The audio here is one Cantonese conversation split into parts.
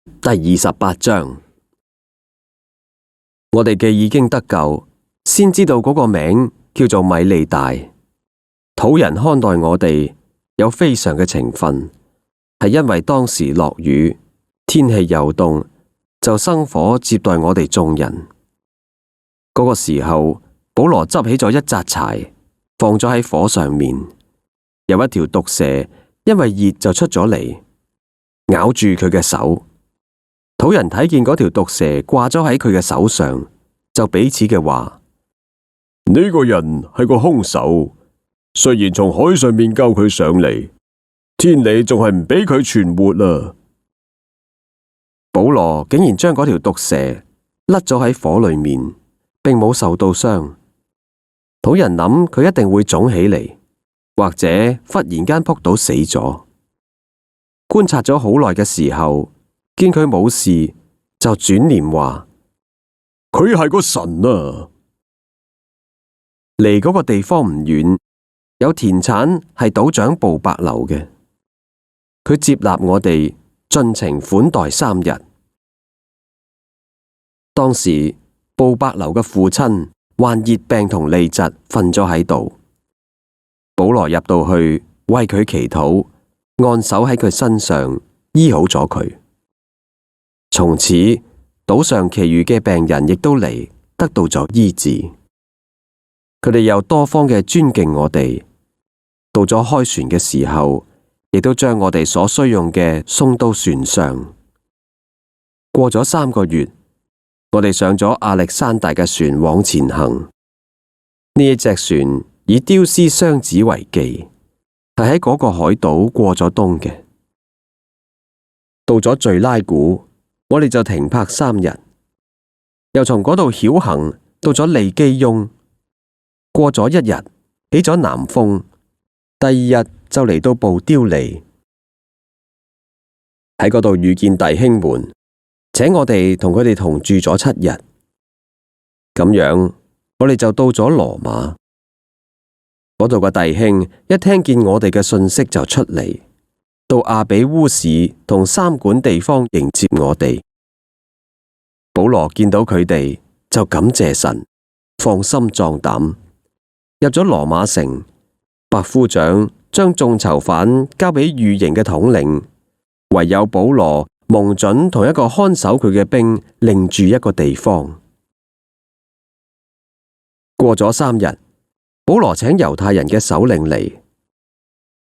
第28章，我哋既已經得救，先知道嗰個名叫做米利大。土人看待我哋有非常嘅情分，係因為當時落雨，天氣又凍，就生火接待我哋眾人。嗰個時候，保羅執起咗一紮柴，放咗喺火上面，有一條毒蛇因為熱就出咗嚟，咬住佢嘅手。土人睇見嗰條毒蛇掛咗喺佢嘅手上，就彼此嘅話：呢個人係個兇手，雖然從海上面救佢上嚟，天理仲係唔俾佢存活啊！保羅竟然將嗰條毒蛇甩咗喺火裏面，並冇受到傷。土人諗佢一定會腫起嚟，或者忽然間撲倒死咗。觀察咗好耐嘅時候，見佢冇事，就轉念話：佢係個神啊！離嗰個地方唔遠，有田產係島長布伯留嘅，佢接納我哋，盡情款待3日。當時布伯留嘅父親患熱病同痢疾，瞓咗喺度。保羅入到去為佢祈禱，按手喺佢身上，醫好咗佢。從此島上其餘嘅病人亦都嚟，得到咗醫治。佢哋又多方嘅尊敬我哋。到咗開船嘅時候，亦都將我哋所需用嘅送到船上。過咗3個月，我哋上咗亞歷山大嘅船往前行。呢一隻船以丟斯雙子為記，係喺嗰個海島過咗冬嘅。到咗敘拉古，我哋就停泊3日，又從嗰度曉行到咗利基翁。過咗1日，起咗南風。第2日就嚟到部丟利，喺嗰度遇見弟兄們，請我哋同佢哋同住咗7日。咁樣，我哋就到咗羅馬。嗰度嘅弟兄一聽見我哋嘅信息就出嚟，到亞比烏市同三館地方迎接我哋。保羅見到佢哋就感謝神，放心壯膽，入咗羅馬城。百夫長將眾囚犯交俾御營嘅統領，唯有保羅蒙准同一個看守佢嘅兵另住一個地方。過咗3日，保羅請猶太人嘅首領嚟，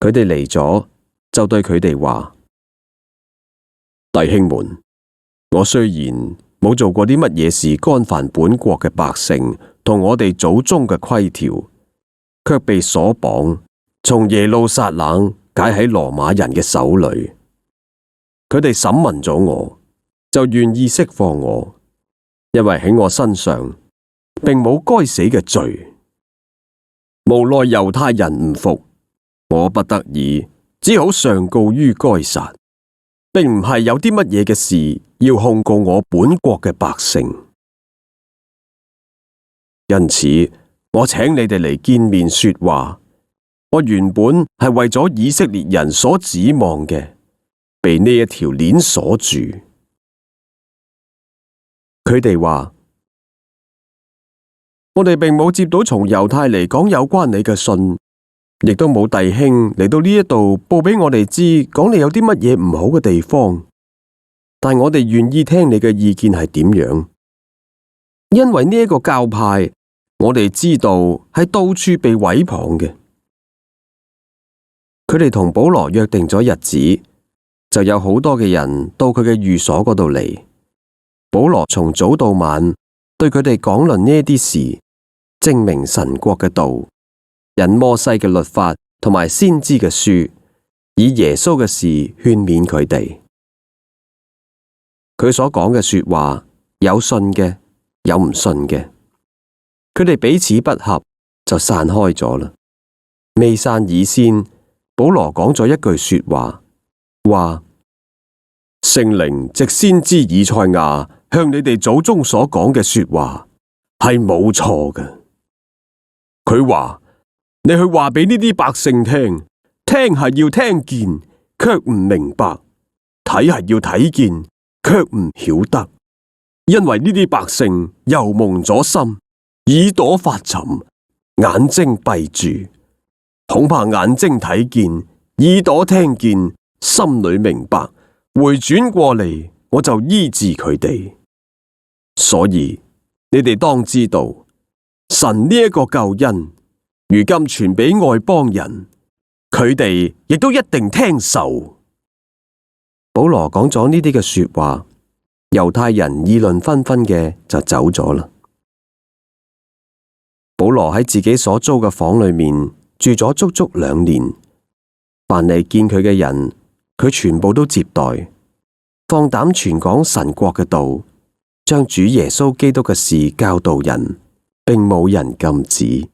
佢哋嚟咗就對佢哋話：弟兄們，我雖然冇做過啲乜嘢事干犯本國嘅百姓同我哋祖宗嘅規條，卻被鎖綁，從耶路撒冷解喺羅馬人嘅手裏。佢哋審問咗我，就願意釋放我，因為喺我身上並冇該死嘅罪。無奈猶太人唔服，我不得已只好上告於該撒，並唔係有啲乜嘢嘅事要控告我本國嘅百姓。因此，我請你哋嚟見面說話。我原本係為咗以色列人所指望嘅，被呢一條鏈鎖住。佢哋話：我哋並冇接到從猶太嚟講有關你嘅信，亦都冇弟兄嚟到呢一度報俾我哋知，講你有啲乜嘢唔好嘅地方。但我哋願意聽你嘅意見係點樣，因為呢一個教派，我哋知道係到處被毀謗嘅。佢哋同保羅約定咗日子，就有好多嘅人到佢嘅寓所嗰度嚟。保羅從早到晚對佢哋講論呢一啲事，證明神國嘅道，引摩西嘅律法同埋先知嘅書，以耶穌嘅事勸勉佢哋。佢所講嘅說話，有信嘅，有唔信嘅。佢哋彼此不合，就散開咗啦。未散以先，保羅講咗一句說話，話聖靈藉先知以賽亞向你哋祖宗所講嘅說話係冇錯嘅。佢話：你去話俾呢啲百姓聽，聽係要聽見，卻唔明白；睇係要睇見，卻唔曉得，因為呢啲百姓油蒙咗心，耳朵發沉，眼睛閉住，恐怕眼睛睇見，耳朵聽見，心裏明白，回轉過嚟，我就醫治佢哋。所以你哋當知道，神呢一個救恩，如今傳俾外邦人，佢哋亦都一定聽受。保羅講咗呢啲嘅說話，猶太人議論紛紛嘅就走咗啦。保羅喺自己所租嘅房裏面住咗足足2年，凡嚟見佢嘅人，佢全部都接待，放膽傳講神國嘅道，將主耶穌基督嘅事教導人，並冇人禁止。